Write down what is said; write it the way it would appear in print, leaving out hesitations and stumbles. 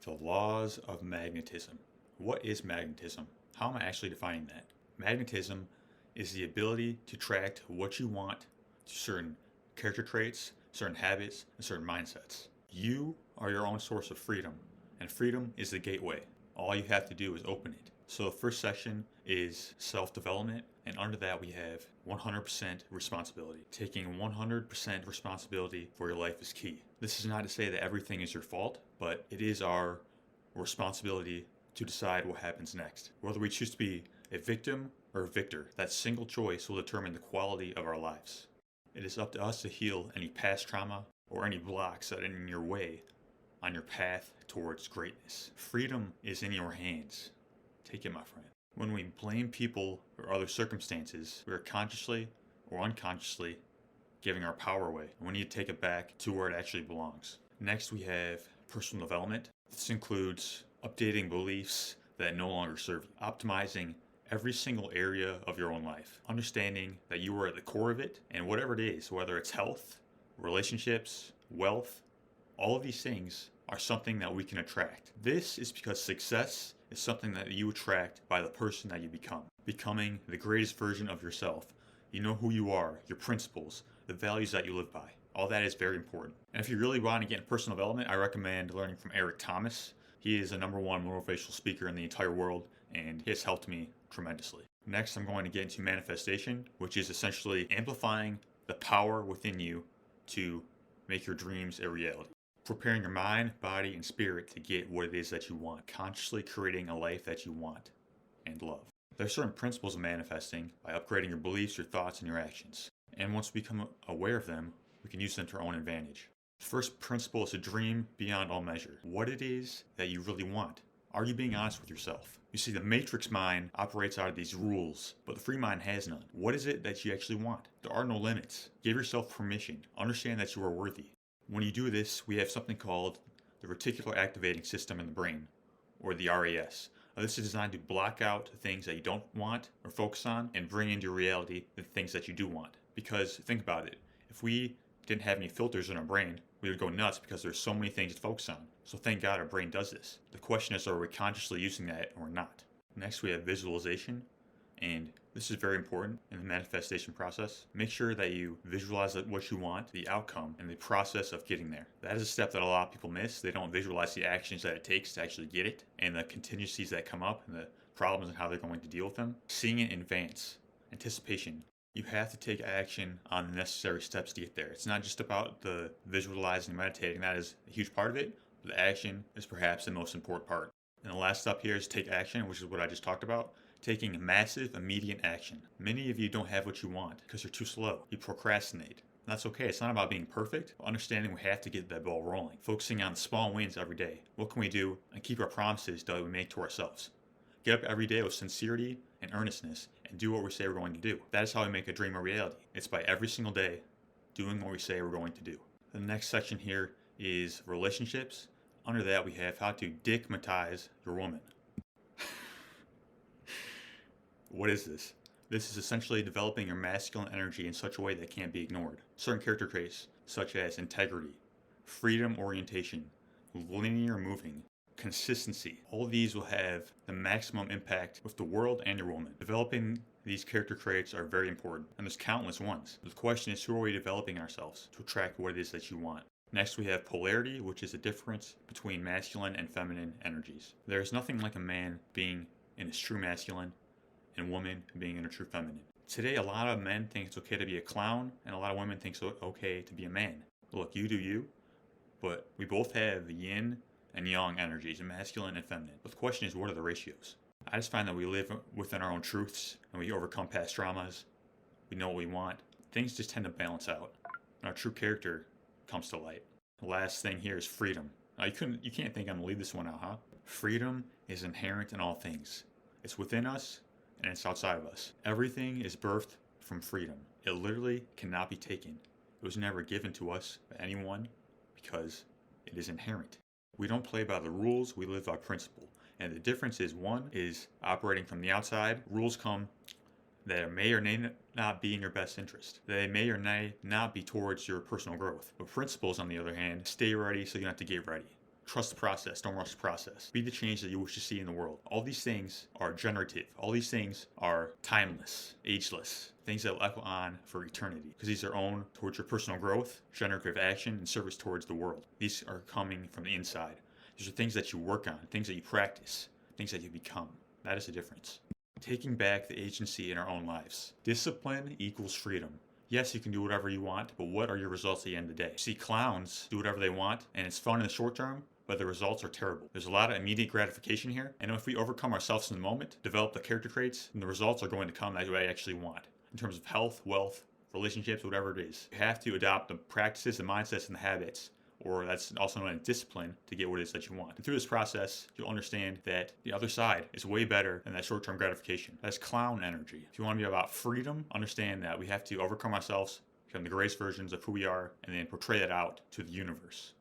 The laws of magnetism. What is magnetism? How am I actually defining that? Magnetism is the ability to attract what you want to certain character traits, certain habits, and certain mindsets. You are your own source of freedom, and freedom is the gateway. All you have to do is open it. So the first section is self-development, and under that we have 100% responsibility. Taking 100% responsibility for your life is key. This is not to say that everything is your fault, but it is our responsibility to decide what happens next. Whether we choose to be a victim or a victor, that single choice will determine the quality of our lives. It is up to us to heal any past trauma or any blocks that are in your way on your path towards greatness. Freedom is in your hands. Take it, my friend. When we blame people or other circumstances, we are consciously or unconsciously giving our power away. And we need to take it back to where it actually belongs. Next, we have personal development. This includes updating beliefs that no longer serve you, optimizing every single area of your own life, understanding that you are at the core of it, and whatever it is, whether it's health, relationships, wealth, all of these things are something that we can attract. This is because success is something that you attract by the person that you become. Becoming the greatest version of yourself. You know who you are, your principles, the values that you live by. All that is very important. And if you really want to get into personal development, I recommend learning from Eric Thomas. He is a #1 motivational speaker in the entire world, and he has helped me tremendously. Next, I'm going to get into manifestation, which is essentially amplifying the power within you to make your dreams a reality. Preparing your mind, body, and spirit to get what it is that you want. Consciously creating a life that you want and love. There are certain principles of manifesting by upgrading your beliefs, your thoughts, and your actions. And once we become aware of them, we can use them to our own advantage. The first principle is to dream beyond all measure. What it is that you really want. Are you being honest with yourself? You see, the matrix mind operates out of these rules, but the free mind has none. What is it that you actually want? There are no limits. Give yourself permission. Understand that you are worthy. When you do this, we have something called the reticular activating system in the brain, or the RAS. This is designed to block out the things that you don't want or focus on and bring into reality the things that you do want. Because think about it, if we didn't have any filters in our brain, we would go nuts because there's so many things to focus on. So thank God our brain does this. The question is, are we consciously using that or not? Next, we have visualization, and this is very important in the manifestation process. Make sure that you visualize what you want, the outcome, and the process of getting there. That is a step that a lot of people miss. They don't visualize the actions that it takes to actually get it, and the contingencies that come up, and the problems and how they're going to deal with them. Seeing it in advance, anticipation. You have to take action on the necessary steps to get there. It's not just about the visualizing and meditating. That is a huge part of it, but the action is perhaps the most important part. And the last step here is take action, which is what I just talked about. Taking massive, immediate action. Many of you don't have what you want because you're too slow. You procrastinate. That's okay. It's not about being perfect, but understanding we have to get that ball rolling. Focusing on small wins every day. What can we do and keep our promises that we make to ourselves? Get up every day with sincerity and earnestness and do what we say we're going to do. That is how we make a dream a reality. It's by every single day doing what we say we're going to do. The next section here is relationships. Under that, we have how to dickmatize your woman. What is this? This is essentially developing your masculine energy in such a way that can't be ignored. Certain character traits, such as integrity, freedom orientation, linear moving, consistency. All of these will have the maximum impact with the world and your woman. Developing these character traits are very important, and there's countless ones. The question is, who are we developing ourselves to attract what it is that you want? Next, we have polarity, which is the difference between masculine and feminine energies. There is nothing like a man being in his true masculine and a woman being in a true feminine. Today, a lot of men think it's okay to be a clown, and a lot of women think it's okay to be a man. Look, you do you, but we both have yin and yang energies, masculine and feminine. But the question is, what are the ratios? I just find that we live within our own truths, and we overcome past traumas. We know what we want. Things just tend to balance out, and our true character comes to light. The last thing here is freedom. Now, you can't think I'm gonna leave this one out, huh? Freedom is inherent in all things. It's within us, and it's outside of us. Everything is birthed from freedom. It literally cannot be taken. It was never given to us by anyone because it is inherent. We don't play by the rules, we live by principle. And the difference is, one is operating from the outside. Rules come that may or may not be in your best interest. They may or may not be towards your personal growth. But principles, on the other hand, stay ready so you don't have to get ready. Trust the process. Don't rush the process. Be the change that you wish to see in the world. All these things are generative. All these things are timeless, ageless. Things that will echo on for eternity. Because these are owned towards your personal growth, generative action, and service towards the world. These are coming from the inside. These are things that you work on, things that you practice, things that you become. That is the difference. Taking back the agency in our own lives. Discipline equals freedom. Yes, you can do whatever you want, but what are your results at the end of the day? You see clowns do whatever they want, and it's fun in the short term, but the results are terrible. There's a lot of immediate gratification here, and if we overcome ourselves in the moment, develop the character traits, then the results are going to come that we actually want. In terms of health, wealth, relationships, whatever it is. You have to adopt the practices, the mindsets, and the habits, or that's also known as discipline, to get what it is that you want. And through this process, you'll understand that the other side is way better than that short-term gratification. That's clown energy. If you want to be about freedom, understand that we have to overcome ourselves, become the greatest versions of who we are, and then portray that out to the universe.